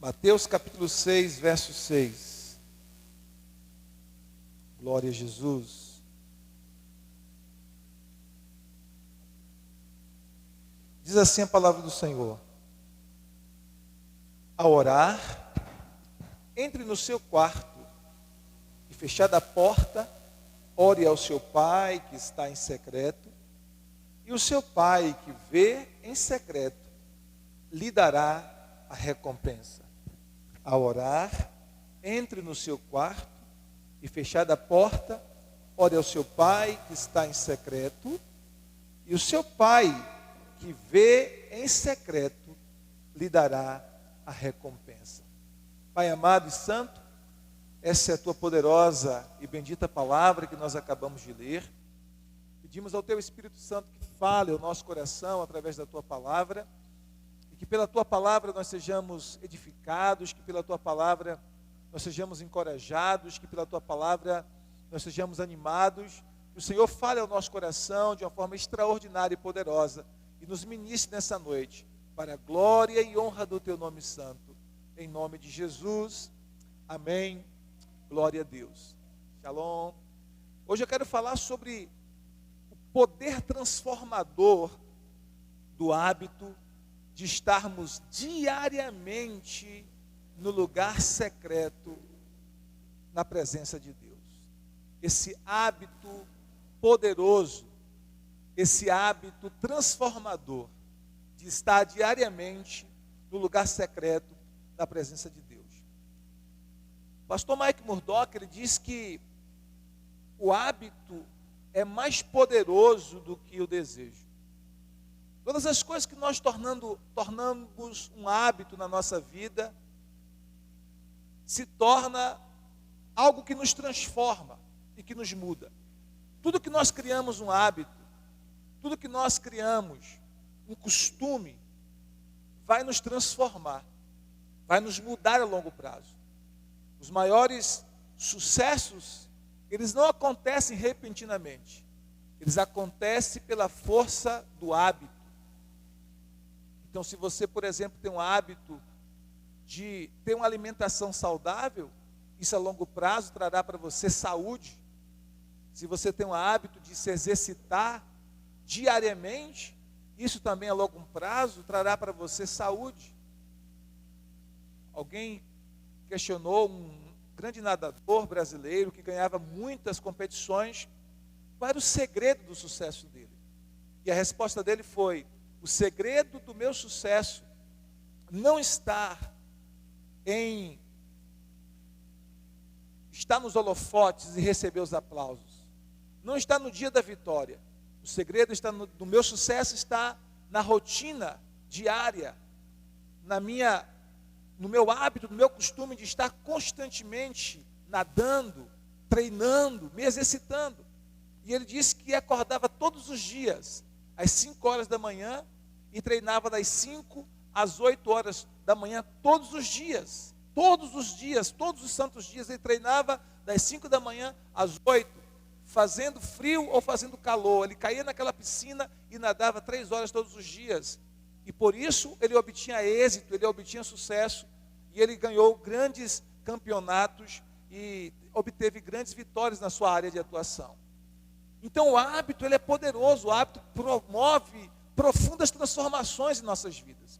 Mateus capítulo 6, verso 6. Glória a Jesus. Diz assim a palavra do Senhor: ao orar, entre no seu quarto e, fechada a porta, ore ao seu pai que está em secreto, e o seu pai que vê em secreto lhe dará a recompensa. Ao orar, entre no seu quarto e, fechada a porta, ore ao seu pai que está em secreto, e o seu pai que vê em secreto lhe dará a recompensa. Pai amado e santo, essa é a tua poderosa e bendita palavra que nós acabamos de ler. Pedimos ao teu Espírito Santo que fale ao nosso coração através da tua palavra, e que pela tua palavra nós sejamos edificados, que pela tua palavra nós sejamos encorajados, que pela tua palavra nós sejamos animados. Que o Senhor fale ao nosso coração de uma forma extraordinária e poderosa e nos ministre nessa noite, para a glória e honra do teu nome santo. Em nome de Jesus, amém. Glória a Deus. Shalom. Hoje eu quero falar sobre o poder transformador do hábito de estarmos diariamente no lugar secreto, na presença de Deus. Esse hábito poderoso, esse hábito transformador de estar diariamente no lugar secreto, na presença de Deus. O pastor Mike Murdock, ele diz que o hábito é mais poderoso do que o desejo. Todas as coisas que nós tornamos um hábito na nossa vida, se torna algo que nos transforma e que nos muda. Tudo que nós criamos um hábito, tudo que nós criamos um costume, vai nos transformar, vai nos mudar a longo prazo. Os maiores sucessos, eles não acontecem repentinamente, eles acontecem pela força do hábito. Então, se você, por exemplo, tem um hábito de ter uma alimentação saudável, isso a longo prazo trará para você saúde. Se você tem um hábito de se exercitar diariamente, isso também a longo prazo trará para você saúde. Alguém questionou um grande nadador brasileiro que ganhava muitas competições, qual era o segredo do sucesso dele? E a resposta dele foi: o segredo do meu sucesso não está em estar nos holofotes e receber os aplausos. Não está no dia da vitória. O segredo do meu sucesso está na rotina diária, no meu hábito, no meu costume de estar constantemente nadando, treinando, me exercitando. E ele disse que acordava todos os dias, às 5 horas da manhã, e treinava das 5 às 8 horas da manhã, todos os dias, todos os santos dias, ele treinava das 5 da manhã às 8, fazendo frio ou fazendo calor. Ele caía naquela piscina e nadava 3 horas todos os dias, e por isso ele obtinha êxito, ele obtinha sucesso, e ele ganhou grandes campeonatos e obteve grandes vitórias na sua área de atuação. Então o hábito, ele é poderoso, o hábito promove profundas transformações em nossas vidas.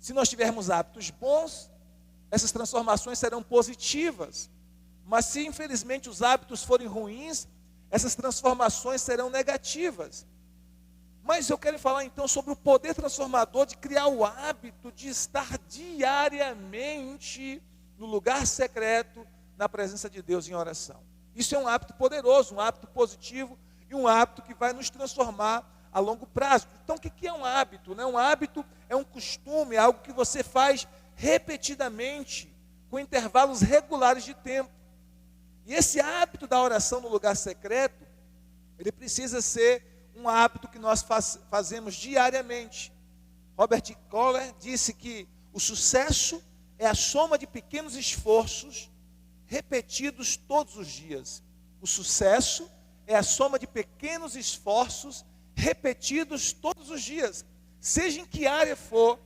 Se nós tivermos hábitos bons, essas transformações serão positivas. Mas se infelizmente os hábitos forem ruins, essas transformações serão negativas. Mas eu quero falar então sobre o poder transformador de criar o hábito de estar diariamente no lugar secreto, na presença de Deus em oração. Isso é um hábito poderoso, um hábito positivo e um hábito que vai nos transformar a longo prazo. Então o que é um hábito? Um hábito é um costume, é algo que você faz repetidamente, com intervalos regulares de tempo. E esse hábito da oração no lugar secreto, ele precisa ser um hábito que nós fazemos diariamente. Robert Kohler disse que o sucesso é a soma de pequenos esforços repetidos todos os dias. O sucesso é a soma de pequenos esforços repetidos todos os dias, seja em que área for,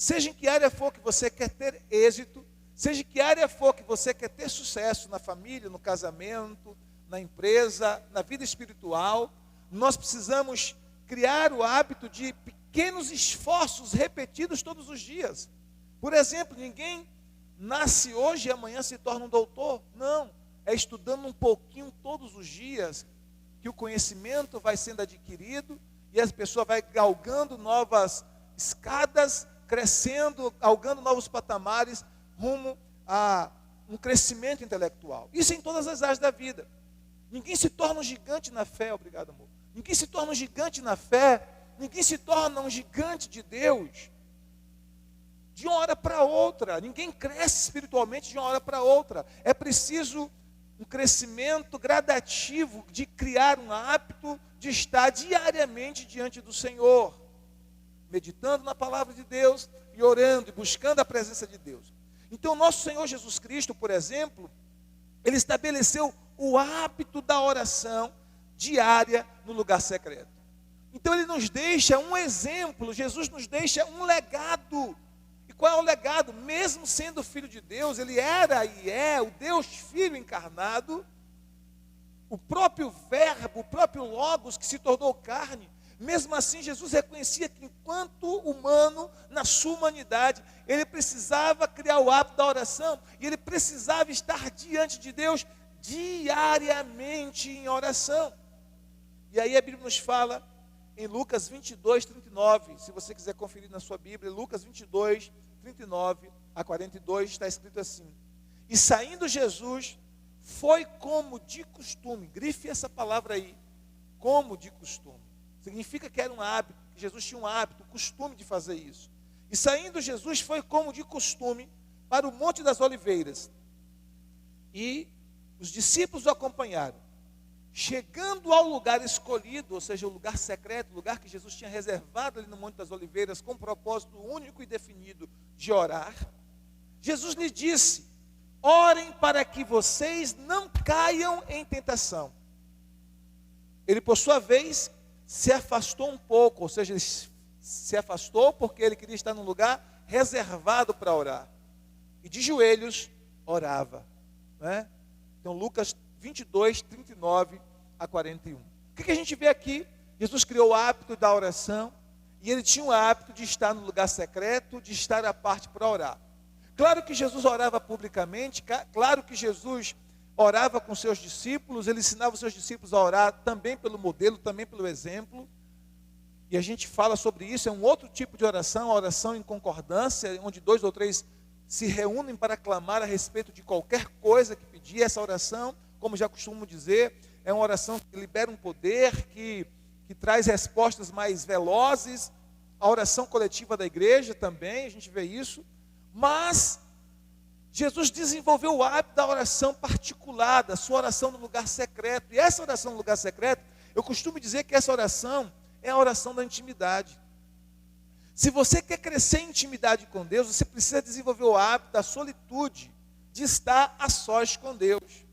Seja em que área for que você quer ter êxito, seja em que área for que você quer ter sucesso na família, no casamento, na empresa, na vida espiritual, nós precisamos criar o hábito de pequenos esforços repetidos todos os dias. Por exemplo, ninguém nasce hoje e amanhã se torna um doutor. Não, é estudando um pouquinho todos os dias que o conhecimento vai sendo adquirido e a pessoa vai galgando novas escadas, crescendo, galgando novos patamares rumo a um crescimento intelectual. Isso em todas as áreas da vida. Ninguém se torna um gigante na fé, obrigado, amor. Ninguém se torna um gigante na fé, ninguém se torna um gigante de Deus de uma hora para outra. Ninguém cresce espiritualmente de uma hora para outra. É preciso um crescimento gradativo de criar um hábito de estar diariamente diante do Senhor, meditando na palavra de Deus e orando e buscando a presença de Deus. Então, nosso Senhor Jesus Cristo, por exemplo, Ele estabeleceu o hábito da oração diária no lugar secreto. Então, Ele nos deixa um exemplo, Jesus nos deixa um legado. E qual é o legado? Mesmo sendo Filho de Deus, Ele era e é o Deus Filho encarnado, o próprio Verbo, o próprio Logos que se tornou carne. Mesmo assim, Jesus reconhecia que enquanto humano, na sua humanidade, Ele precisava criar o hábito da oração, e Ele precisava estar diante de Deus diariamente em oração. E aí a Bíblia nos fala em Lucas 22, 39, se você quiser conferir na sua Bíblia, Lucas 22, 39 a 42, está escrito assim: e saindo Jesus, foi como de costume, grife essa palavra aí, como de costume. Significa que era um hábito, que Jesus tinha um hábito, um costume de fazer isso. E saindo Jesus foi como de costume para o Monte das Oliveiras. E os discípulos o acompanharam. Chegando ao lugar escolhido, ou seja, o lugar secreto, o lugar que Jesus tinha reservado ali no Monte das Oliveiras, com um propósito único e definido de orar, Jesus lhe disse: orem para que vocês não caiam em tentação. Ele, por sua vez, se afastou um pouco, ou seja, ele se afastou porque ele queria estar num lugar reservado para orar. E de joelhos orava. Né? Então, Lucas 22, 39 a 41. O que a gente vê aqui? Jesus criou o hábito da oração, e ele tinha o hábito de estar no lugar secreto, de estar à parte para orar. Claro que Jesus orava publicamente, claro que Jesus orava com seus discípulos, ele ensinava os seus discípulos a orar também pelo modelo, também pelo exemplo. E a gente fala sobre isso, é um outro tipo de oração, a oração em concordância, onde 2 ou 3 se reúnem para clamar a respeito de qualquer coisa que pedir. Essa oração, como já costumo dizer, é uma oração que libera um poder, que traz respostas mais velozes. A oração coletiva da igreja também, a gente vê isso. Mas Jesus desenvolveu o hábito da oração particular, da sua oração no lugar secreto. E essa oração no lugar secreto, eu costumo dizer que essa oração é a oração da intimidade. Se você quer crescer em intimidade com Deus, você precisa desenvolver o hábito da solitude, de estar a sós com Deus.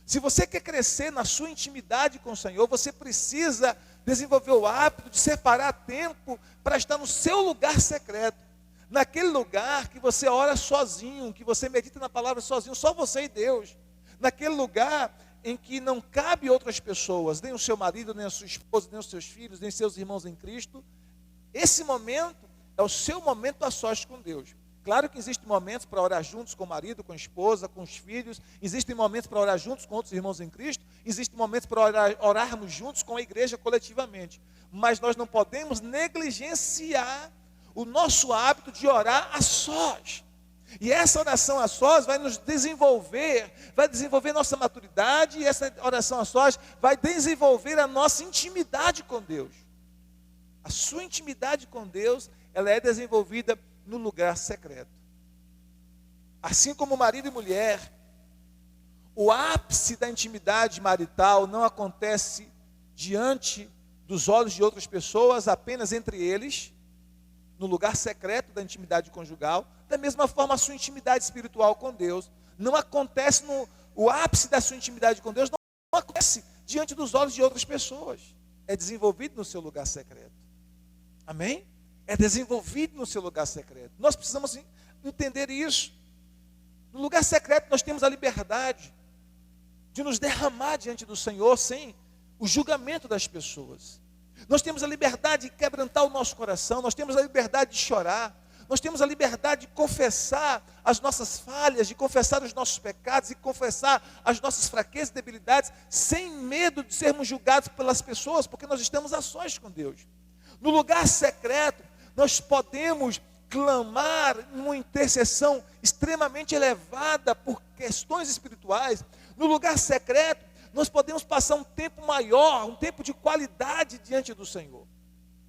Se você quer crescer na sua intimidade com o Senhor, você precisa desenvolver o hábito de separar tempo para estar no seu lugar secreto. Naquele lugar que você ora sozinho, que você medita na palavra sozinho, só você e Deus. Naquele lugar em que não cabe outras pessoas, nem o seu marido, nem a sua esposa, nem os seus filhos, nem seus irmãos em Cristo. Esse momento é o seu momento a sós com Deus. Claro que existem momentos para orar juntos com o marido, com a esposa, com os filhos. Existem momentos para orar juntos com outros irmãos em Cristo. Existem momentos para orarmos juntos com a igreja coletivamente. Mas nós não podemos negligenciar o nosso hábito de orar a sós. E essa oração a sós vai nos desenvolver, vai desenvolver nossa maturidade, e essa oração a sós vai desenvolver a nossa intimidade com Deus. A sua intimidade com Deus, ela é desenvolvida no lugar secreto. Assim como marido e mulher, o ápice da intimidade marital não acontece diante dos olhos de outras pessoas, apenas entre eles, no lugar secreto da intimidade conjugal. Da mesma forma, a sua intimidade espiritual com Deus não acontece o ápice da sua intimidade com Deus não acontece diante dos olhos de outras pessoas. É desenvolvido no seu lugar secreto. Amém? é desenvolvido no seu lugar secreto. Nós precisamos entender isso. No lugar secreto nós temos a liberdade de nos derramar diante do Senhor sem o julgamento das pessoas. Nós temos a liberdade de quebrantar o nosso coração, nós temos a liberdade de chorar, nós temos a liberdade de confessar as nossas falhas, de confessar os nossos pecados, de confessar as nossas fraquezas e debilidades, sem medo de sermos julgados pelas pessoas, porque nós estamos a sós com Deus. No lugar secreto, nós podemos clamar numa intercessão extremamente elevada por questões espirituais. No lugar secreto, nós podemos passar um tempo maior, um tempo de qualidade diante do Senhor.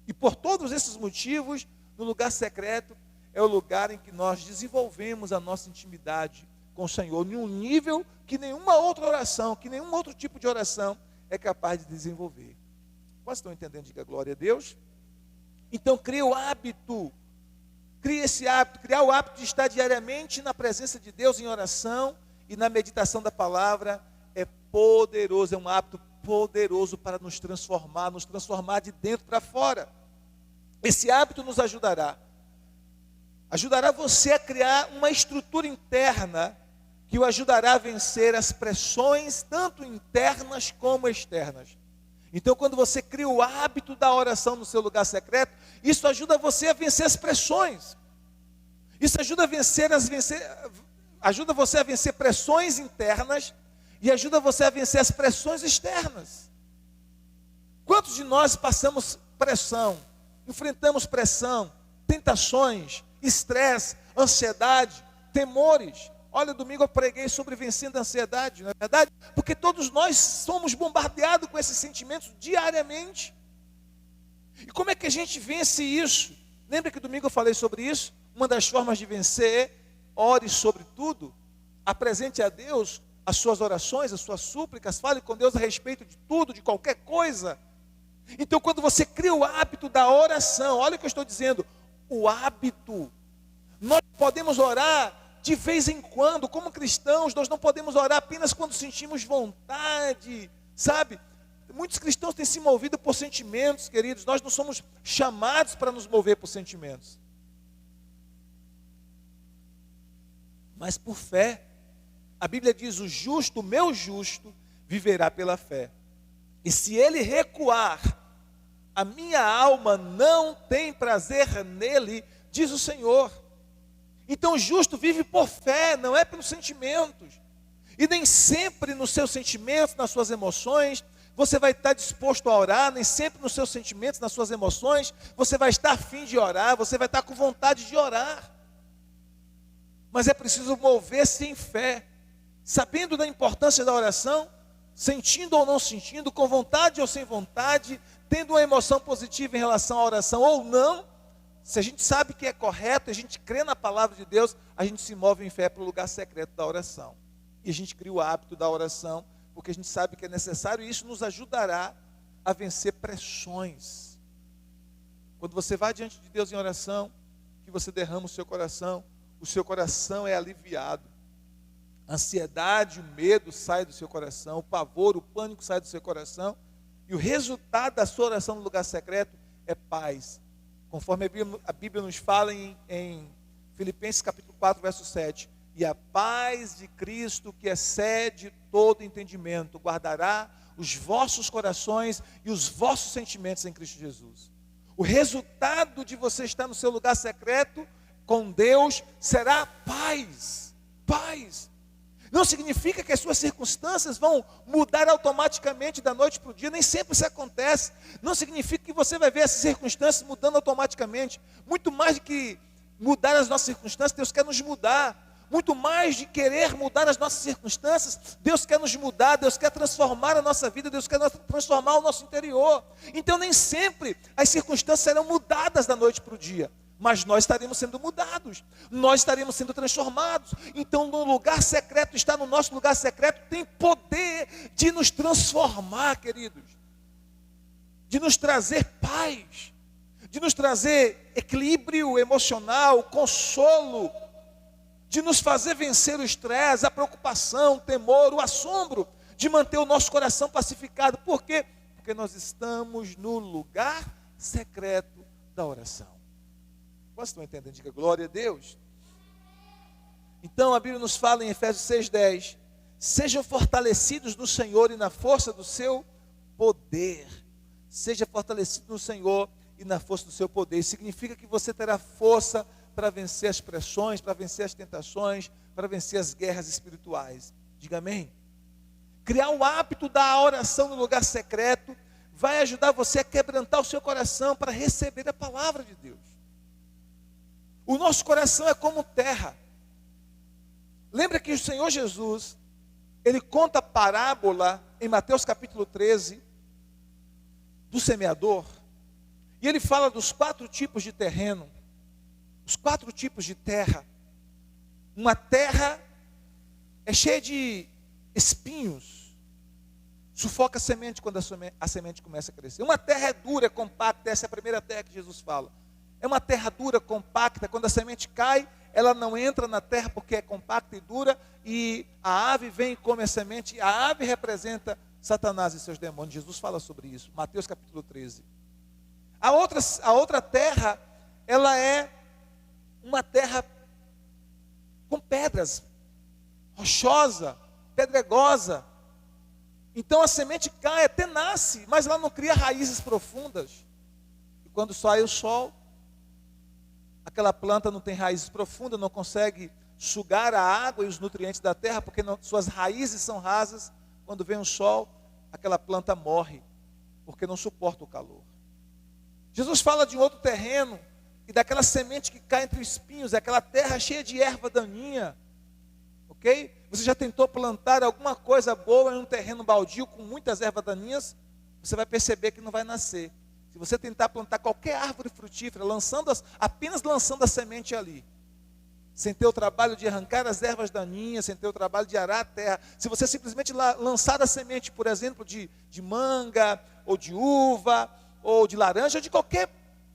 E por todos esses motivos, no lugar secreto é o lugar em que nós desenvolvemos a nossa intimidade com o Senhor, em um nível que nenhuma outra oração, que nenhum outro tipo de oração é capaz de desenvolver. Vocês estão entendendo? Diga glória a Deus. Então cria o hábito, cria esse hábito, criar o hábito de estar diariamente na presença de Deus em oração e na meditação da palavra é poderoso, é um hábito poderoso para nos transformar de dentro para fora. Esse hábito nos ajudará você a criar uma estrutura interna que o ajudará a vencer as pressões, tanto internas como externas. Então, quando você cria o hábito da oração no seu lugar secreto, isso ajuda você a vencer as pressões. Isso ajuda você a vencer pressões internas e ajuda você a vencer as pressões externas. Quantos de nós passamos pressão, enfrentamos pressão, tentações, estresse, ansiedade, temores? Olha, domingo eu preguei sobre vencendo a ansiedade, não é verdade? Porque todos nós somos bombardeados com esses sentimentos diariamente. E como é que a gente vence isso? Lembra que domingo eu falei sobre isso? Uma das formas de vencer é ore sobre tudo, apresente a Deus as suas orações, as suas súplicas, fale com Deus a respeito de tudo, de qualquer coisa. Então, quando você cria o hábito da oração, olha o que eu estou dizendo, o hábito, nós podemos orar de vez em quando, como cristãos, nós não podemos orar apenas quando sentimos vontade, sabe? Muitos cristãos têm se movido por sentimentos, queridos, nós não somos chamados para nos mover por sentimentos, mas por fé. A Bíblia diz, o justo, o meu justo, viverá pela fé, e se ele recuar, a minha alma não tem prazer nele, diz o Senhor. Então o justo vive por fé, não é pelos sentimentos. E nem sempre nos seus sentimentos, nas suas emoções, você vai estar disposto a orar. Nem sempre nos seus sentimentos, nas suas emoções, você vai estar a fim de orar, você vai estar com vontade de orar. Mas é preciso mover-se em fé, sabendo da importância da oração, sentindo ou não sentindo, com vontade ou sem vontade, tendo uma emoção positiva em relação à oração ou não. Se a gente sabe que é correto, a gente crê na palavra de Deus, a gente se move em fé para o lugar secreto da oração. E a gente cria o hábito da oração, porque a gente sabe que é necessário, e isso nos ajudará a vencer pressões. Quando você vai diante de Deus em oração, que você derrama o seu coração é aliviado. A ansiedade, o medo sai do seu coração, o pavor, o pânico sai do seu coração, e o resultado da sua oração no lugar secreto é paz. Conforme a Bíblia nos fala em Filipenses capítulo 4, verso 7. E a paz de Cristo, que excede todo entendimento, guardará os vossos corações e os vossos sentimentos em Cristo Jesus. O resultado de você estar no seu lugar secreto com Deus será paz. Paz. Não significa que as suas circunstâncias vão mudar automaticamente da noite para o dia, nem sempre isso acontece. Não significa que você vai ver essas circunstâncias mudando automaticamente. Muito mais do que mudar as nossas circunstâncias, Deus quer nos mudar. Muito mais de querer mudar as nossas circunstâncias, Deus quer nos mudar, Deus quer transformar a nossa vida, Deus quer transformar o nosso interior. Então nem sempre as circunstâncias serão mudadas da noite para o dia, mas nós estaremos sendo mudados, nós estaremos sendo transformados. Então no lugar secreto, estar no nosso lugar secreto tem poder de nos transformar, queridos, de nos trazer paz, de nos trazer equilíbrio emocional, consolo, de nos fazer vencer o estresse, a preocupação, o temor, o assombro, de manter o nosso coração pacificado. Por quê? Porque nós estamos no lugar secreto da oração. Quantos estão entendendo? Diga glória a Deus. Então a Bíblia nos fala em Efésios 6,10: sejam fortalecidos no Senhor e na força do seu poder. Seja fortalecido no Senhor e na força do seu poder. Isso significa que você terá força para vencer as pressões, para vencer as tentações, para vencer as guerras espirituais. Diga amém. Criar o hábito da oração no lugar secreto vai ajudar você a quebrantar o seu coração para receber a palavra de Deus. O nosso coração é como terra. Lembra que o Senhor Jesus, ele conta a parábola em Mateus capítulo 13, do semeador, e ele fala dos 4 tipos de terreno, os 4 tipos de terra. Uma terra é cheia de espinhos, sufoca a semente quando a semente começa a crescer. Uma terra é dura, é compacta, essa é a primeira terra que Jesus fala. É uma terra dura, compacta, quando a semente cai, ela não entra na terra porque é compacta e dura, e a ave vem e come a semente. A ave representa Satanás e seus demônios. Jesus fala sobre isso, Mateus capítulo 13. A outra terra, ela é uma terra com pedras, rochosa, pedregosa. Então a semente cai, até nasce, mas ela não cria raízes profundas. E quando sai o sol, aquela planta não tem raízes profundas, não consegue sugar a água e os nutrientes da terra, porque suas raízes são rasas. Quando vem o sol, aquela planta morre, porque não suporta o calor. Jesus fala de um outro terreno, e daquela semente que cai entre os espinhos, é aquela terra cheia de erva daninha. Ok? Você já tentou plantar alguma coisa boa em um terreno baldio com muitas ervas daninhas? Você vai perceber que não vai nascer. Se você tentar plantar qualquer árvore frutífera, apenas lançando a semente ali, sem ter o trabalho de arrancar as ervas daninhas, sem ter o trabalho de arar a terra, se você simplesmente lançar a semente, por exemplo, de manga, ou de uva, ou de laranja, ou de qualquer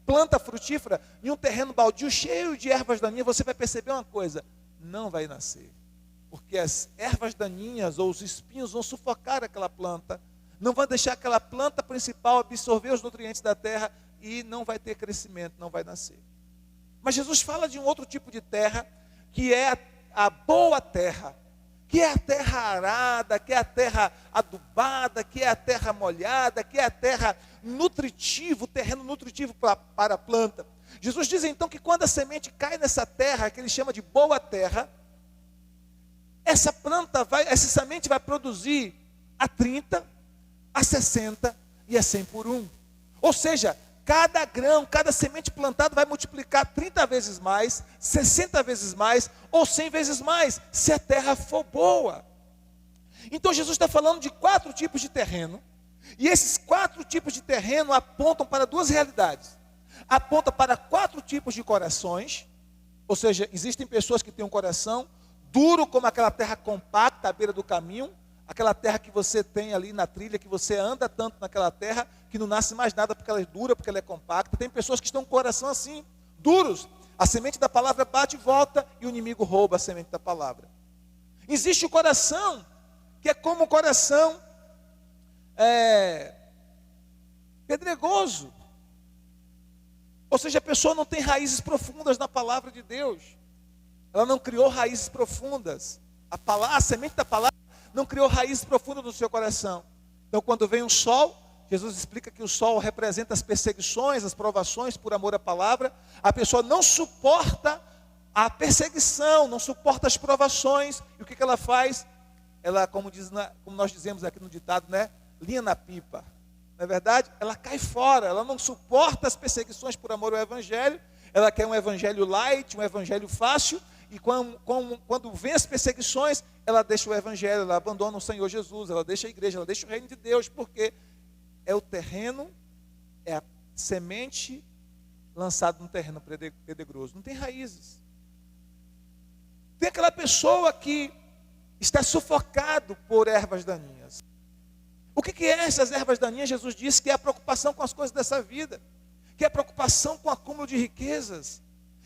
planta frutífera, em um terreno baldio cheio de ervas daninhas, você vai perceber uma coisa: não vai nascer. Porque as ervas daninhas ou os espinhos vão sufocar aquela planta, não vão deixar aquela planta principal absorver os nutrientes da terra, e não vai ter crescimento, não vai nascer. Mas Jesus fala de um outro tipo de terra, que é a boa terra, que é a terra arada, que é a terra adubada, que é a terra molhada, que é a terra nutritiva, o terreno nutritivo para a planta. Jesus diz então que quando a semente cai nessa terra, que ele chama de boa terra, essa semente vai produzir a 30, a 60 e a 100 por 1. Ou seja, cada grão, cada semente plantada vai multiplicar 30 vezes mais, 60 vezes mais ou 100 vezes mais, se a terra for boa. Então Jesus está falando de 4 tipos de terreno, e esses 4 tipos de terreno apontam para 2 realidades. Aponta para 4 tipos de corações, ou seja, existem pessoas que têm um coração duro como aquela terra compacta à beira do caminho, aquela terra que você tem ali na trilha, que você anda tanto naquela terra, que não nasce mais nada porque ela é dura, porque ela é compacta. Tem pessoas que estão com o coração assim, duros. A semente da palavra bate e volta, e o inimigo rouba a semente da palavra. Existe o coração, que é como o coração pedregoso. Ou seja, a pessoa não tem raízes profundas na palavra de Deus. Ela não criou raízes profundas. A semente da palavra não criou raízes profundas no seu coração. Então, quando vem o sol, Jesus explica que o sol representa as perseguições, as provações por amor à palavra. A pessoa não suporta a perseguição, não suporta as provações. E o que ela faz? Ela, como nós dizemos aqui no ditado, né? Linha na pipa. Não é verdade? Ela cai fora, ela não suporta as perseguições por amor ao evangelho. Ela quer um evangelho light, um evangelho fácil. E quando vem as perseguições, ela deixa o evangelho, ela abandona o Senhor Jesus, ela deixa a igreja, ela deixa o reino de Deus, porque é o terreno, é a semente lançada num terreno pedregoso, não tem raízes. Tem aquela pessoa que está sufocado por ervas daninhas. O que é essas ervas daninhas? Jesus disse que é a preocupação com as coisas dessa vida, que é a preocupação com o acúmulo de riquezas.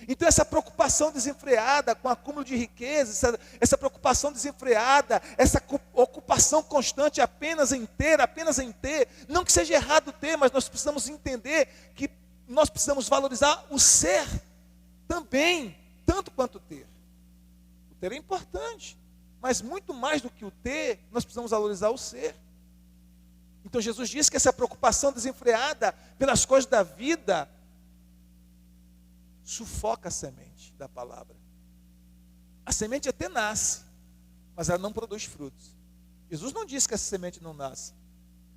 Então essa preocupação desenfreada com o acúmulo de riquezas, essa preocupação desenfreada, essa ocupação constante apenas em ter, não que seja errado ter, mas nós precisamos entender que nós precisamos valorizar o ser. também, tanto quanto o ter. O ter é importante, mas muito mais do que o ter, nós precisamos valorizar o ser. Então Jesus diz que essa preocupação desenfreada pelas coisas da vida sufoca a semente da palavra. A semente até nasce, mas ela não produz frutos. Jesus não disse que essa semente não nasce.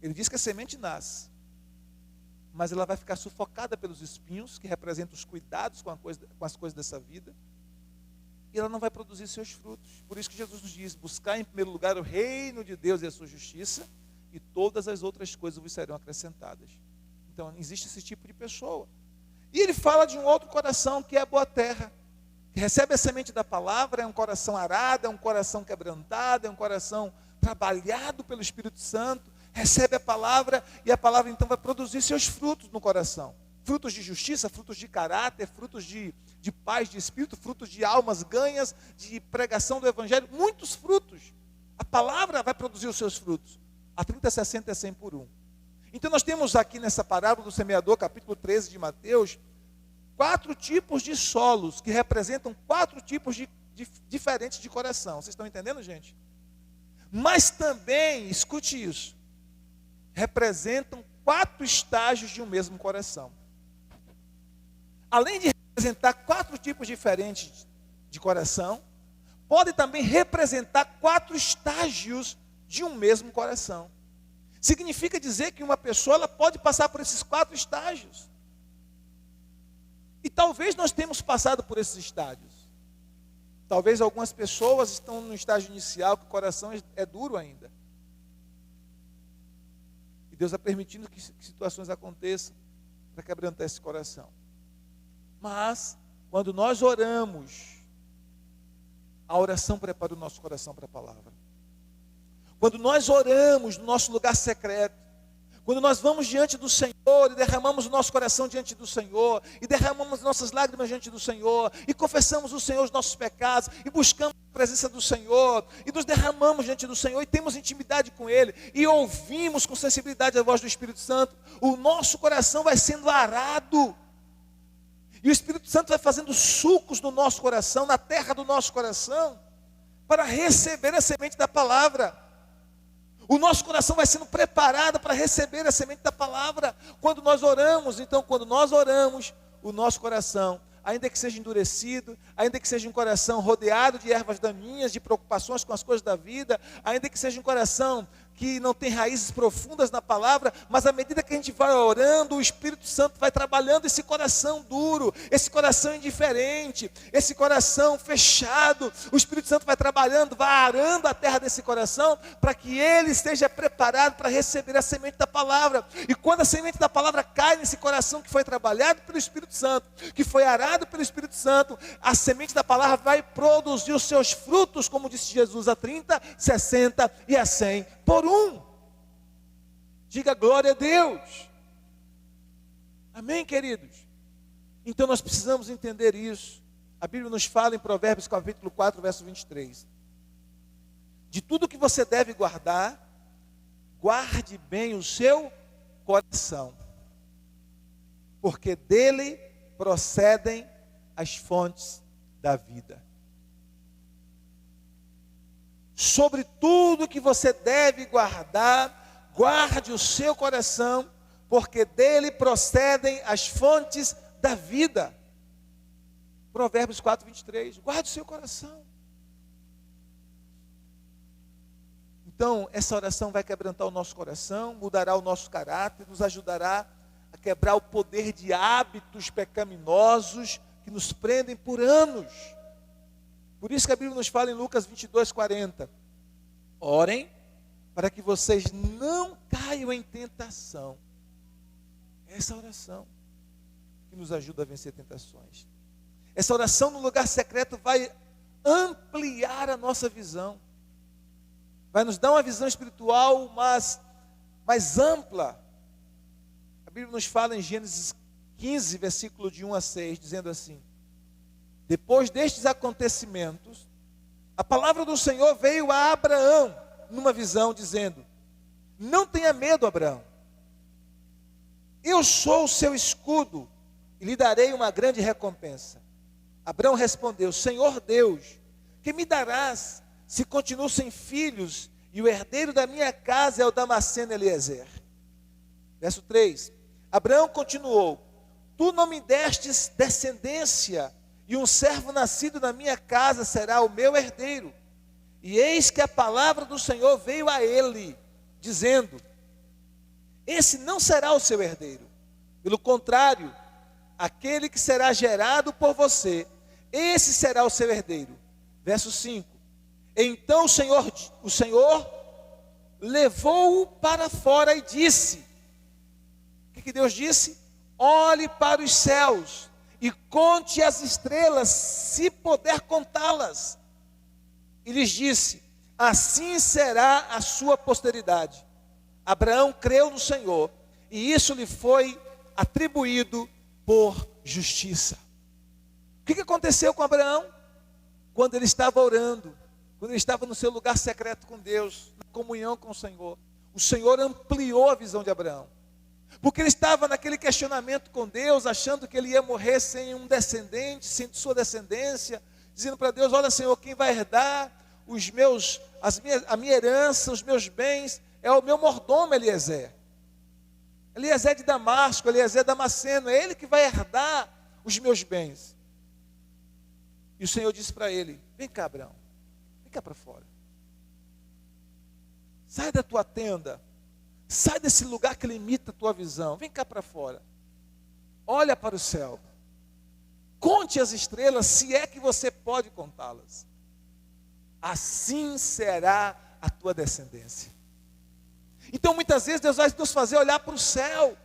Ele diz que a semente nasce, mas ela vai ficar sufocada pelos espinhos, que representam os cuidados com as coisas dessa vida, e ela não vai produzir seus frutos. Por isso que Jesus nos diz: buscar em primeiro lugar o reino de Deus e a sua justiça, e todas as outras coisas vos serão acrescentadas. Então existe esse tipo de pessoa. E ele fala de um outro coração, que é a boa terra, que recebe a semente da palavra, é um coração arado, é um coração quebrantado, é um coração trabalhado pelo Espírito Santo, recebe a palavra, e a palavra então vai produzir seus frutos no coração. Frutos de justiça, frutos de caráter, frutos de paz de espírito, frutos de almas ganhas, de pregação do evangelho, muitos frutos. A palavra vai produzir os seus frutos, a 30, 60 e 100 por um. Então nós temos aqui nessa parábola do semeador, capítulo 13 de Mateus, 4 tipos de solos, que representam 4 tipos diferentes de coração. Vocês estão entendendo, gente? Mas também, escute isso, representam 4 estágios de um mesmo coração. Além de representar 4 tipos diferentes de coração, pode também representar 4 estágios de um mesmo coração. Significa dizer que uma pessoa ela pode passar por esses 4 estágios. E talvez nós tenhamos passado por esses estágios. Talvez algumas pessoas estão no estágio inicial, que o coração é duro ainda. E Deus está permitindo que situações aconteçam para quebrantar esse coração. Mas, quando nós oramos, a oração prepara o nosso coração para a palavra. Quando nós oramos no nosso lugar secreto, quando nós vamos diante do Senhor e derramamos o nosso coração diante do Senhor, e derramamos nossas lágrimas diante do Senhor, e confessamos ao Senhor os nossos pecados, e buscamos a presença do Senhor, e nos derramamos diante do Senhor, e temos intimidade com Ele, e ouvimos com sensibilidade a voz do Espírito Santo, o nosso coração vai sendo arado, e o Espírito Santo vai fazendo sucos no nosso coração, na terra do nosso coração, para receber a semente da palavra. O nosso coração vai sendo preparado para receber a semente da palavra. Quando nós oramos, então, quando nós oramos, o nosso coração, ainda que seja endurecido, ainda que seja um coração rodeado de ervas daninhas, de preocupações com as coisas da vida, ainda que seja um coração que não tem raízes profundas na palavra, mas à medida que a gente vai orando, o Espírito Santo vai trabalhando esse coração duro, esse coração indiferente, esse coração fechado. O Espírito Santo vai trabalhando, vai arando a terra desse coração, para que ele esteja preparado para receber a semente da palavra. E quando a semente da palavra cai nesse coração que foi trabalhado pelo Espírito Santo, que foi arado pelo Espírito Santo, a semente da palavra vai produzir os seus frutos, como disse Jesus, a 30, 60 e a 100 por um. Diga glória a Deus. Amém, queridos? Então nós precisamos entender isso. A Bíblia nos fala em Provérbios capítulo 4, verso 23. De tudo que você deve guardar, guarde bem o seu coração, porque dele procedem as fontes da vida. Sobre tudo que você deve guardar, guarde o seu coração, porque dele procedem as fontes da vida. Provérbios 4, 23. Guarde o seu coração. Então, essa oração vai quebrantar o nosso coração, mudará o nosso caráter, nos ajudará a quebrar o poder de hábitos pecaminosos que nos prendem por anos. Por isso que a Bíblia nos fala em Lucas 22, 40. Orem para que vocês não caiam em tentação. Essa oração que nos ajuda a vencer tentações. Essa oração no lugar secreto vai ampliar a nossa visão. Vai nos dar uma visão espiritual mais ampla. A Bíblia nos fala em Gênesis 15, versículo de 1 a 6, dizendo assim: depois destes acontecimentos, a palavra do Senhor veio a Abraão, numa visão, dizendo: não tenha medo, Abraão, eu sou o seu escudo, e lhe darei uma grande recompensa. Abraão respondeu: Senhor Deus, que me darás se continuo sem filhos e o herdeiro da minha casa é o Damasceno Eliezer? Verso 3. Abraão continuou: Tu não me destes descendência, e um servo nascido na minha casa será o meu herdeiro. E eis que a palavra do Senhor veio a ele, dizendo: Esse não será o seu herdeiro. Pelo contrário, aquele que será gerado por você, esse será o seu herdeiro. Verso 5. Então o Senhor levou-o para fora e disse: O que Deus disse? Olhe para os céus e conte as estrelas, se puder contá-las. E lhes disse: Assim será a sua posteridade. Abraão creu no Senhor, e isso lhe foi atribuído por justiça. O que aconteceu com Abraão? Quando ele estava orando, quando ele estava no seu lugar secreto com Deus, na comunhão com o Senhor ampliou a visão de Abraão. Porque ele estava naquele questionamento com Deus, achando que ele ia morrer sem um descendente, sem sua descendência, dizendo para Deus: olha, Senhor, quem vai herdar a minha herança, os meus bens, é o meu mordomo Eliezer. Eliezer de Damasco, Eliezer Damasceno, é ele que vai herdar os meus bens. E o Senhor disse para ele: vem cá, Abraão, vem cá para fora. Sai da tua tenda, sai desse lugar que limita a tua visão, vem cá para fora. Olha para o céu. Conte as estrelas, se é que você pode contá-las. Assim será a tua descendência. Então muitas vezes Deus vai nos fazer olhar para o céu.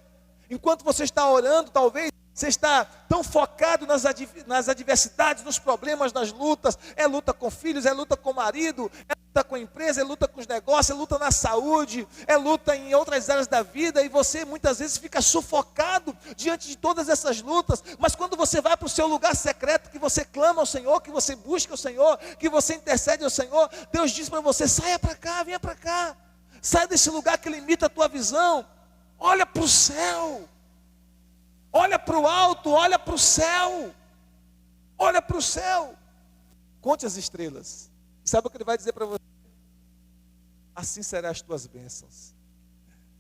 Enquanto você está orando, talvez você está tão focado nas adversidades, nos problemas, nas lutas. É luta com filhos, é luta com o marido, é luta com a empresa, é luta com os negócios, é luta na saúde, é luta em outras áreas da vida. E você muitas vezes fica sufocado diante de todas essas lutas. Mas quando você vai para o seu lugar secreto, que você clama ao Senhor, que você busca o Senhor, que você intercede ao Senhor, Deus diz para você: saia para cá, venha para cá. Sai desse lugar que limita a tua visão. Olha para o céu. Olha para o alto, olha para o céu. Olha para o céu. Conte as estrelas. E sabe o que ele vai dizer para você? Assim serão as tuas bênçãos.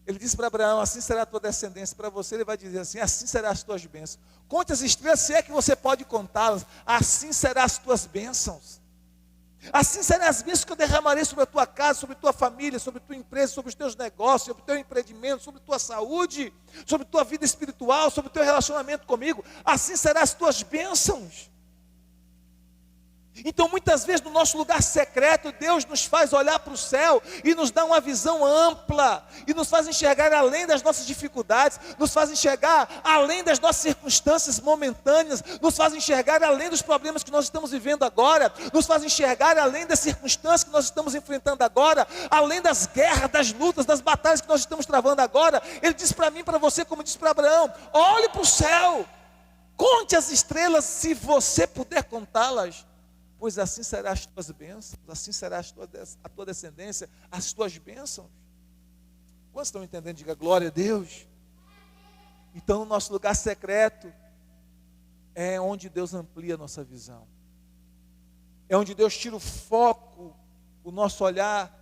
Ele disse para Abraão: assim será a tua descendência. Para você ele vai dizer assim: assim serão as tuas bênçãos. Conte as estrelas, se é que você pode contá-las. Assim serão as tuas bênçãos. Assim serão as bênçãos que eu derramarei sobre a tua casa, sobre a tua família, sobre a tua empresa, sobre os teus negócios, sobre o teu empreendimento, sobre a tua saúde, sobre a tua vida espiritual, sobre o teu relacionamento comigo. Assim serão as tuas bênçãos. Então muitas vezes no nosso lugar secreto, Deus nos faz olhar para o céu e nos dá uma visão ampla, e nos faz enxergar além das nossas dificuldades, nos faz enxergar além das nossas circunstâncias momentâneas, nos faz enxergar além dos problemas que nós estamos vivendo agora, nos faz enxergar além das circunstâncias que nós estamos enfrentando agora, além das guerras, das lutas, das batalhas que nós estamos travando agora. Ele diz para mim, para você, como disse para Abraão: olhe para o céu, conte as estrelas, se você puder contá-las. Pois assim serão as tuas bênçãos, assim será a tua descendência, as tuas bênçãos. Quantos estão entendendo? Diga glória a Deus. Então, no nosso lugar secreto, é onde Deus amplia a nossa visão. É onde Deus tira o foco, o nosso olhar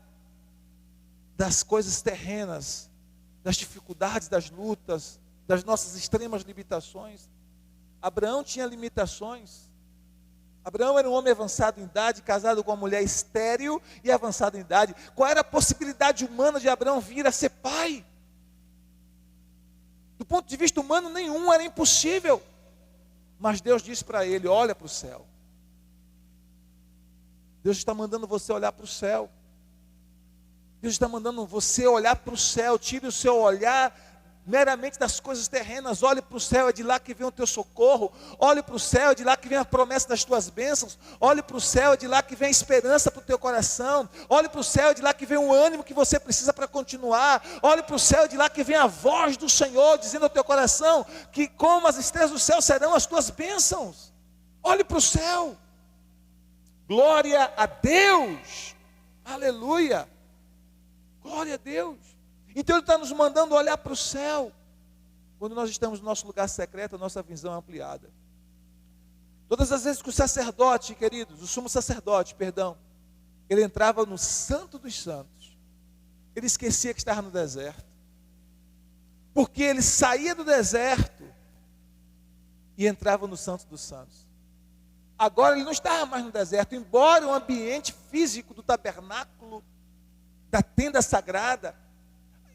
das coisas terrenas, das dificuldades, das lutas, das nossas extremas limitações. Abraão tinha limitações. Abraão era um homem avançado em idade, casado com uma mulher estéril e avançada em idade. Qual era a possibilidade humana de Abraão vir a ser pai? Do ponto de vista humano, nenhum, era impossível. Mas Deus disse para ele: olha para o céu. Deus está mandando você olhar para o céu. Deus está mandando você olhar para o céu. Tire o seu olhar meramente das coisas terrenas. Olhe para o céu, é de lá que vem o teu socorro. Olhe para o céu, é de lá que vem a promessa das tuas bênçãos. Olhe para o céu, é de lá que vem a esperança para o teu coração. Olhe para o céu, é de lá que vem o ânimo que você precisa para continuar. Olhe para o céu, é de lá que vem a voz do Senhor dizendo ao teu coração que como as estrelas do céu serão as tuas bênçãos. Olhe para o céu. Glória a Deus. Aleluia. Glória a Deus. Então Ele está nos mandando olhar para o céu. Quando nós estamos no nosso lugar secreto, a nossa visão é ampliada. Todas as vezes que o sacerdote, queridos, o sumo sacerdote, perdão, ele entrava no Santo dos Santos, ele esquecia que estava no deserto. Porque ele saía do deserto e entrava no Santo dos Santos. Agora ele não estava mais no deserto, embora o ambiente físico do tabernáculo, da tenda sagrada,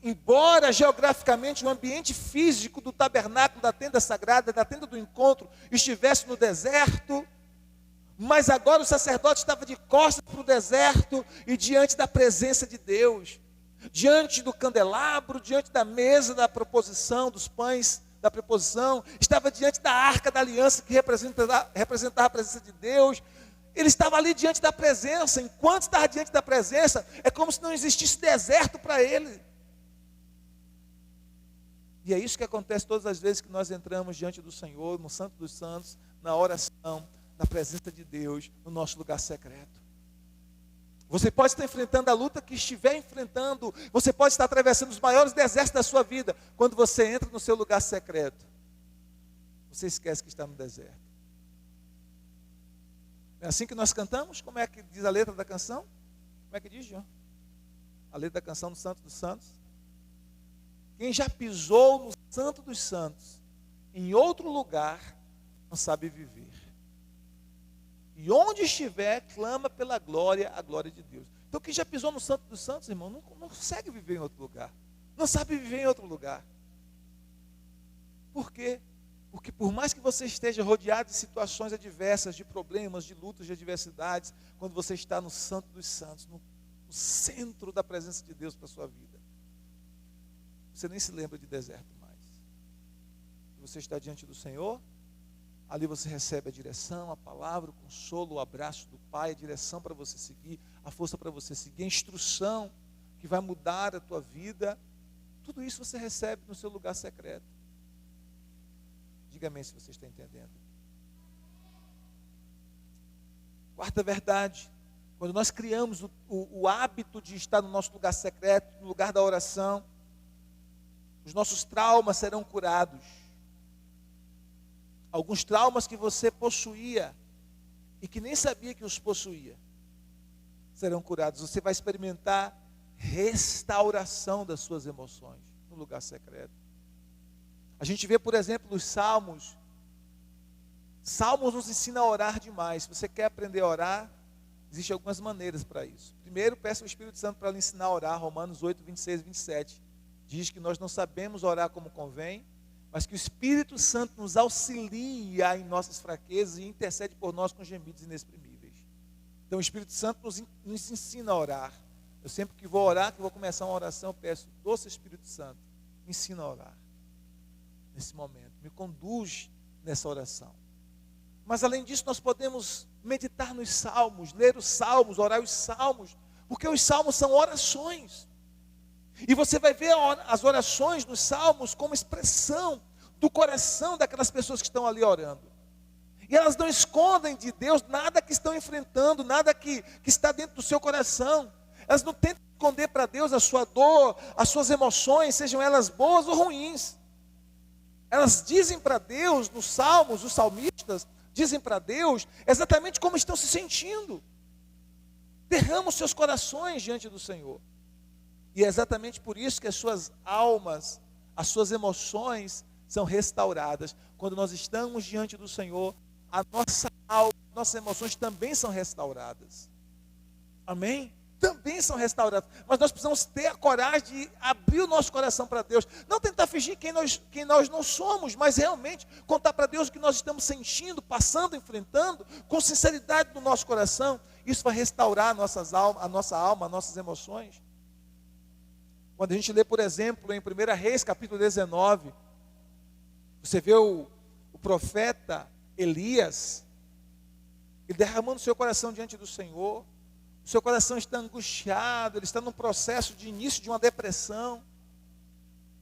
embora geograficamente o ambiente físico do tabernáculo, da tenda sagrada, da tenda do encontro, estivesse no deserto, mas agora o sacerdote estava de costas para o deserto e diante da presença de Deus, diante do candelabro, diante da mesa da proposição, dos pães da preposição, estava diante da arca da aliança que representava a presença de Deus. Ele estava ali diante da presença. Enquanto estava diante da presença, é como se não existisse deserto para ele. E é isso que acontece todas as vezes que nós entramos diante do Senhor, no Santo dos Santos, na oração, na presença de Deus, no nosso lugar secreto. Você pode estar enfrentando a luta que estiver enfrentando, você pode estar atravessando os maiores desertos da sua vida. Quando você entra no seu lugar secreto, você esquece que está no deserto. É assim que nós cantamos? Como é que diz a letra da canção? Como é que diz, João? A letra da canção do Santo dos Santos. Quem já pisou no Santo dos Santos, em outro lugar, não sabe viver. E onde estiver, clama pela glória, a glória de Deus. Então quem já pisou no Santo dos Santos, irmão, não consegue viver em outro lugar. Não sabe viver em outro lugar. Por quê? Porque por mais que você esteja rodeado de situações adversas, de problemas, de lutas, de adversidades, quando você está no Santo dos Santos, no centro da presença de Deus para a sua vida, você nem se lembra de deserto mais. Você está diante do Senhor, ali você recebe a direção, a palavra, o consolo, o abraço do Pai, a direção para você seguir, a força para você seguir, a instrução que vai mudar a tua vida. Tudo isso você recebe no seu lugar secreto. Diga-me se você está entendendo. Quarta verdade, quando nós criamos o hábito de estar no nosso lugar secreto, no lugar da oração, os nossos traumas serão curados. Alguns traumas que você possuía e que nem sabia que os possuía, serão curados. Você vai experimentar restauração das suas emoções no lugar secreto. A gente vê, por exemplo, os Salmos. Salmos nos ensina a orar demais. Se você quer aprender a orar, existem algumas maneiras para isso. Primeiro, peça o Espírito Santo para lhe ensinar a orar. Romanos 8, 26 e 27. Diz que nós não sabemos orar como convém, mas que o Espírito Santo nos auxilia em nossas fraquezas e intercede por nós com gemidos inexprimíveis. Então o Espírito Santo nos ensina a orar. Eu sempre que vou orar, que vou começar uma oração, eu peço: doce Espírito Santo, me ensina a orar. Nesse momento, me conduz nessa oração. Mas além disso, nós podemos meditar nos salmos, ler os salmos, orar os salmos, porque os salmos são orações. E você vai ver as orações dos salmos como expressão do coração daquelas pessoas que estão ali orando. E elas não escondem de Deus nada que estão enfrentando, nada que está dentro do seu coração. Elas não tentam esconder para Deus a sua dor, as suas emoções, sejam elas boas ou ruins. Elas dizem para Deus, nos salmos, os salmistas dizem para Deus exatamente como estão se sentindo. Derramam os seus corações diante do Senhor. E é exatamente por isso que as suas almas, as suas emoções são restauradas. Quando nós estamos diante do Senhor, a nossa alma, nossas emoções também são restauradas. Amém? Também são restauradas. Mas nós precisamos ter a coragem de abrir o nosso coração para Deus. Não tentar fingir quem nós não somos, mas realmente contar para Deus o que nós estamos sentindo, passando, enfrentando, com sinceridade no nosso coração. Isso vai restaurar a nossa alma, as nossas emoções. Quando a gente lê, por exemplo, em 1 Reis, capítulo 19, você vê o profeta Elias, ele derramando seu coração diante do Senhor. O seu coração está angustiado, ele está num processo de início de uma depressão.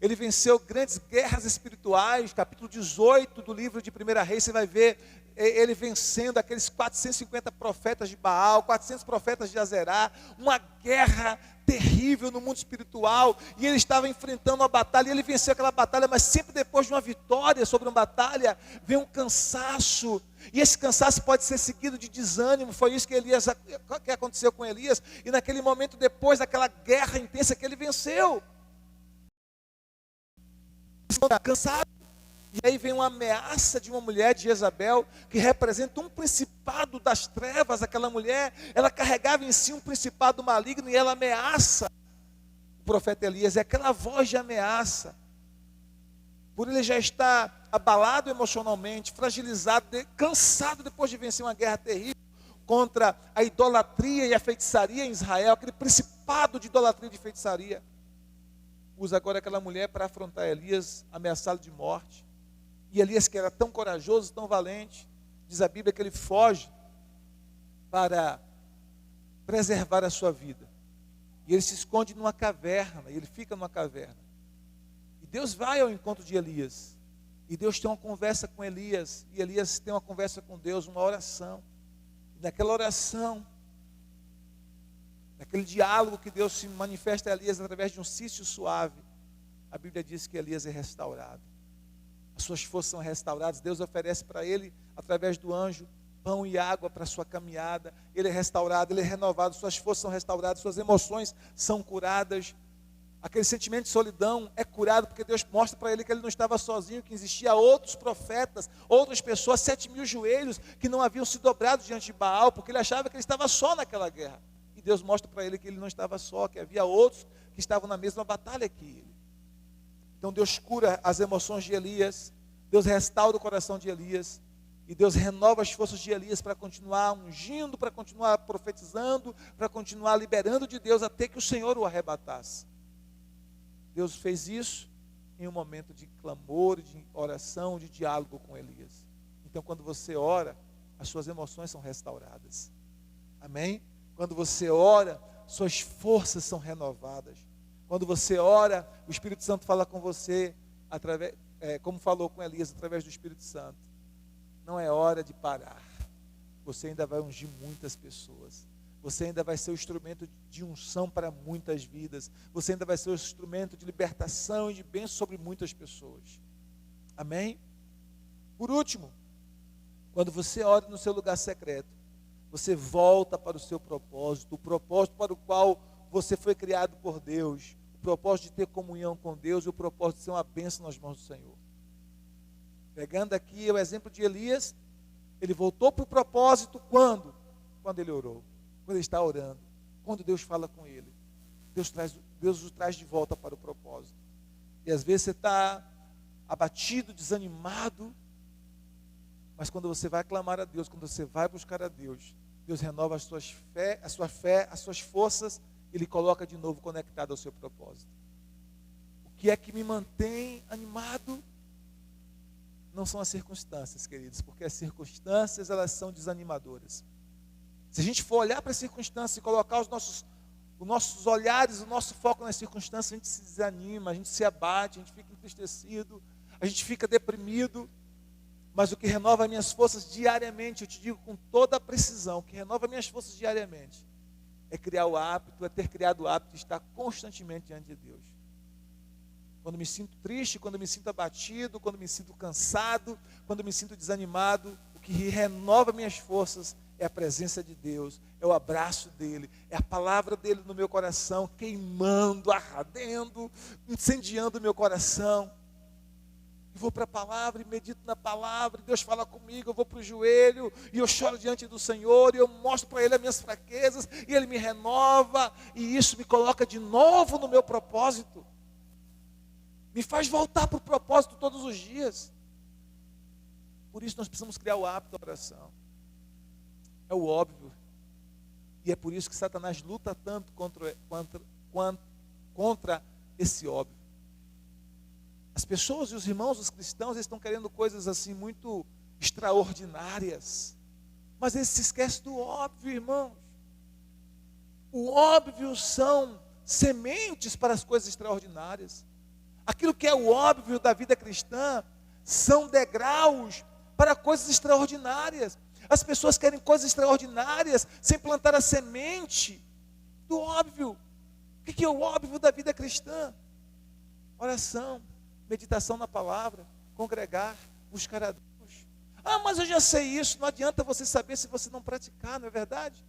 Ele venceu grandes guerras espirituais. Capítulo 18 do livro de 1 Reis, você vai ver ele vencendo aqueles 450 profetas de Baal, 400 profetas de Azerá, uma guerra terrível no mundo espiritual, e ele estava enfrentando uma batalha, e ele venceu aquela batalha, mas sempre depois de uma vitória sobre uma batalha, vem um cansaço, e esse cansaço pode ser seguido de desânimo. Foi isso que aconteceu com Elias, e naquele momento, depois daquela guerra intensa que ele venceu, cansado. E aí vem uma ameaça de uma mulher, de Jezabel, que representa um principado das trevas. Aquela mulher, ela carregava em si um principado maligno, e ela ameaça o profeta Elias. É aquela voz de ameaça. Por ele já estar abalado emocionalmente, fragilizado, cansado depois de vencer uma guerra terrível contra a idolatria e a feitiçaria em Israel, aquele principado de idolatria e de feitiçaria. Usa agora aquela mulher para afrontar Elias, ameaçá-lo de morte. E Elias, que era tão corajoso, tão valente, diz a Bíblia que ele foge para preservar a sua vida. E ele se esconde numa caverna, ele fica numa caverna. E Deus vai ao encontro de Elias. E Deus tem uma conversa com Elias. E Elias tem uma conversa com Deus, uma oração. E naquela oração, naquele diálogo que Deus se manifesta a Elias através de um cício suave, a Bíblia diz que Elias é restaurado. As suas forças são restauradas. Deus oferece para ele, através do anjo, pão e água para a sua caminhada. Ele é restaurado, ele é renovado, suas forças são restauradas, suas emoções são curadas. Aquele sentimento de solidão é curado, porque Deus mostra para ele que ele não estava sozinho, que existia outros profetas, outras pessoas, 7.000 joelhos que não haviam se dobrado diante de Baal, porque ele achava que ele estava só naquela guerra. E Deus mostra para ele que ele não estava só, que havia outros que estavam na mesma batalha que ele. Então Deus cura as emoções de Elias, Deus restaura o coração de Elias, e Deus renova as forças de Elias para continuar ungindo, para continuar profetizando, para continuar liberando de Deus, até que o Senhor o arrebatasse. Deus fez isso em um momento de clamor, de oração, de diálogo com Elias. Então quando você ora, as suas emoções são restauradas. Amém? Quando você ora, suas forças são renovadas. Quando você ora, o Espírito Santo fala com você, como falou com Elias, através do Espírito Santo. Não é hora de parar. Você ainda vai ungir muitas pessoas. Você ainda vai ser o instrumento de unção para muitas vidas. Você ainda vai ser o instrumento de libertação e de bênção sobre muitas pessoas. Amém? Por último, quando você ora no seu lugar secreto, você volta para o seu propósito, o propósito para o qual você foi criado por Deus, o propósito de ter comunhão com Deus e o propósito de ser uma bênção nas mãos do Senhor. Pegando aqui o exemplo de Elias, ele voltou para o propósito quando? Quando ele orou, quando ele está orando, quando Deus fala com ele. Deus o traz de volta para o propósito. E às vezes você está abatido, desanimado, mas quando você vai clamar a Deus, quando você vai buscar a Deus, Deus renova a sua fé, as suas forças, Ele coloca de novo conectado ao seu propósito. O que é que me mantém animado? Não são as circunstâncias, queridos, porque as circunstâncias, elas são desanimadoras. Se a gente for olhar para as circunstâncias e colocar os nossos olhares, o nosso foco nas circunstâncias, a gente se desanima, a gente se abate, a gente fica entristecido, a gente fica deprimido. Mas o que renova minhas forças diariamente, eu te digo com toda a precisão, o que renova minhas forças diariamente é criar o hábito, é ter criado o hábito de estar constantemente diante de Deus. Quando me sinto triste, quando me sinto abatido, quando me sinto cansado, quando me sinto desanimado, o que renova minhas forças é a presença de Deus, é o abraço dEle, é a palavra dEle no meu coração, queimando, ardendo, incendiando o meu coração. Eu vou para a palavra e medito na palavra, Deus fala comigo, eu vou para o joelho, e eu choro diante do Senhor, e eu mostro para Ele as minhas fraquezas, e Ele me renova, e isso me coloca de novo no meu propósito, me faz voltar para o propósito todos os dias. Por isso nós precisamos criar o hábito da oração. É o óbvio, e é por isso que Satanás luta tanto contra esse óbvio. As pessoas e os irmãos, os cristãos, eles estão querendo coisas assim muito extraordinárias, mas eles se esquecem do óbvio, irmãos. O óbvio são sementes para as coisas extraordinárias. Aquilo que é o óbvio da vida cristã são degraus para coisas extraordinárias. As pessoas querem coisas extraordinárias sem plantar a semente do óbvio. O que é o óbvio da vida cristã? Oração, meditação na palavra, congregar, buscar a Deus. Ah, mas eu já sei isso. Não adianta você saber se você não praticar, não é verdade?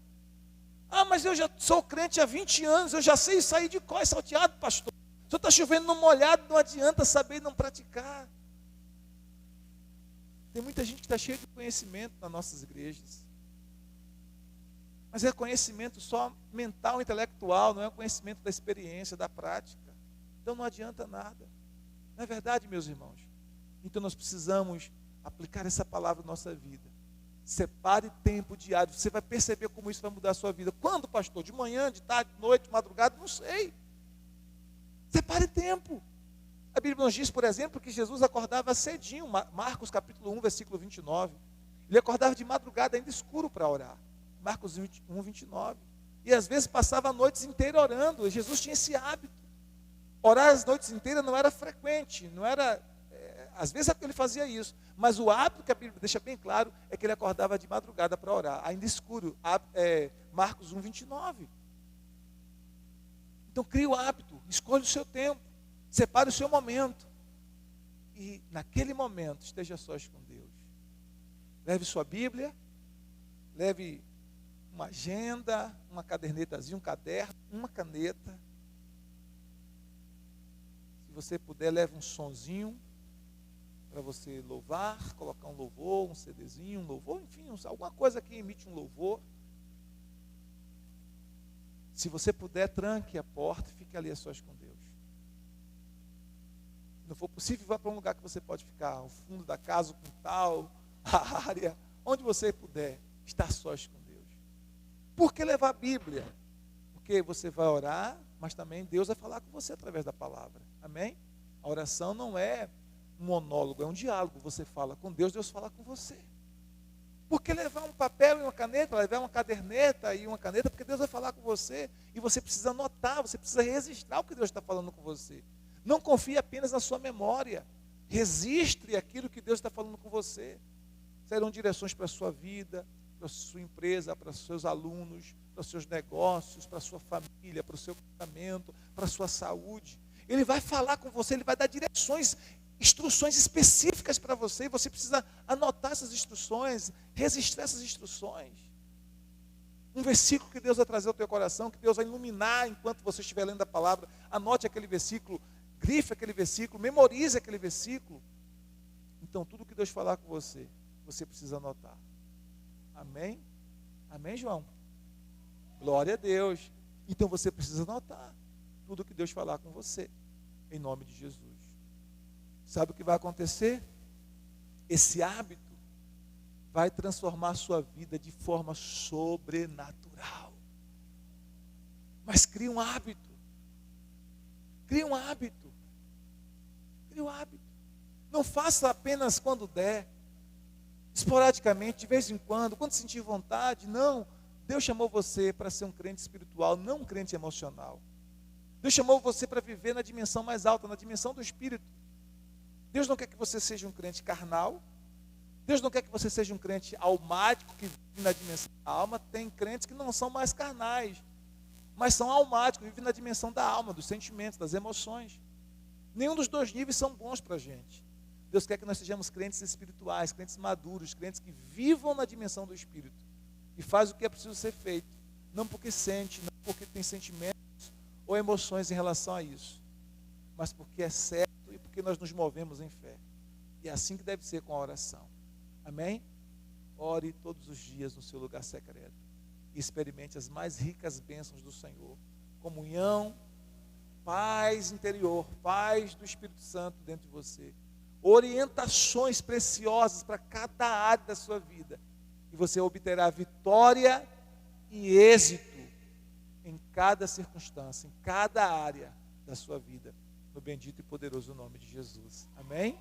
Ah, mas eu já sou crente há 20 anos, eu já sei sair de cós salteado, pastor. Se está chovendo no molhado, não adianta saber e não praticar. Tem muita gente que está cheia de conhecimento nas nossas igrejas. Mas é conhecimento só mental, intelectual, não é conhecimento da experiência, da prática. Então não adianta nada. Não é verdade, meus irmãos? Então nós precisamos aplicar essa palavra na nossa vida. Separe tempo diário. Você vai perceber como isso vai mudar a sua vida. Quando, pastor? De manhã, de tarde, de noite, de madrugada? Não sei. Separe tempo. A Bíblia nos diz, por exemplo, que Jesus acordava cedinho. Marcos capítulo 1, versículo 29. Ele acordava de madrugada, ainda escuro, para orar. Marcos 1, 29. E às vezes passava a noite inteira orando. E Jesus tinha esse hábito. Orar as noites inteiras não era frequente, não era... às vezes ele fazia isso, mas o hábito que a Bíblia deixa bem claro é que ele acordava de madrugada para orar, ainda escuro. Marcos 1, 29. Então crie o hábito, escolha o seu tempo, separe o seu momento. E naquele momento esteja sós com Deus. Leve sua Bíblia, leve uma agenda, uma cadernetazinha, um caderno, uma caneta. Se você puder, leve um sonzinho para você louvar, colocar um louvor, um CDzinho, um louvor, enfim, alguma coisa que emite um louvor. Se você puder, tranque a porta e fique ali a sós com Deus. Se não for possível, vá para um lugar que você pode ficar, ao fundo da casa, o quintal, a área, onde você puder, estar sós com Deus. Por que levar a Bíblia? Porque você vai orar, mas também Deus vai falar com você através da palavra. Amém? A oração não é um monólogo, é um diálogo. Você fala com Deus, Deus fala com você. Por que levar um papel e uma caneta, levar uma caderneta e uma caneta? Porque Deus vai falar com você e você precisa anotar, você precisa registrar o que Deus está falando com você. Não confie apenas na sua memória. Registre aquilo que Deus está falando com você. Serão direções para a sua vida, para a sua empresa, para os seus alunos, para os seus negócios, para a sua família, para o seu casamento, para a sua saúde. Ele vai falar com você, ele vai dar direções, instruções específicas para você, e você precisa anotar essas instruções, registrar essas instruções. Um versículo que Deus vai trazer ao teu coração, que Deus vai iluminar enquanto você estiver lendo a palavra. Anote aquele versículo, grife aquele versículo, memorize aquele versículo. Então, tudo que Deus falar com você, você precisa anotar. Amém? Amém, João? Glória a Deus. Então, você precisa anotar tudo que Deus falar com você, em nome de Jesus. Sabe o que vai acontecer? Esse hábito vai transformar a sua vida de forma sobrenatural. Mas crie um hábito. Crie um hábito. Crie um hábito. Não faça apenas quando der, esporadicamente, de vez em quando sentir vontade. Não. Deus chamou você para ser um crente espiritual, não um crente emocional. Deus chamou você para viver na dimensão mais alta, na dimensão do Espírito. Deus não quer que você seja um crente carnal. Deus não quer que você seja um crente almático, que vive na dimensão da alma. Tem crentes que não são mais carnais, mas são almáticos, vivem na dimensão da alma, dos sentimentos, das emoções. Nenhum dos dois níveis são bons para a gente. Deus quer que nós sejamos crentes espirituais, crentes maduros, crentes que vivam na dimensão do Espírito. E faz o que é preciso ser feito. Não porque sente, não porque tem sentimentos ou emoções em relação a isso, mas porque é certo e porque nós nos movemos em fé. E é assim que deve ser com a oração. Amém? Ore todos os dias no seu lugar secreto e experimente as mais ricas bênçãos do Senhor. Comunhão, paz interior, paz do Espírito Santo dentro de você. Orientações preciosas para cada área da sua vida. E você obterá vitória e êxito em cada circunstância, em cada área da sua vida. No bendito e poderoso nome de Jesus. Amém?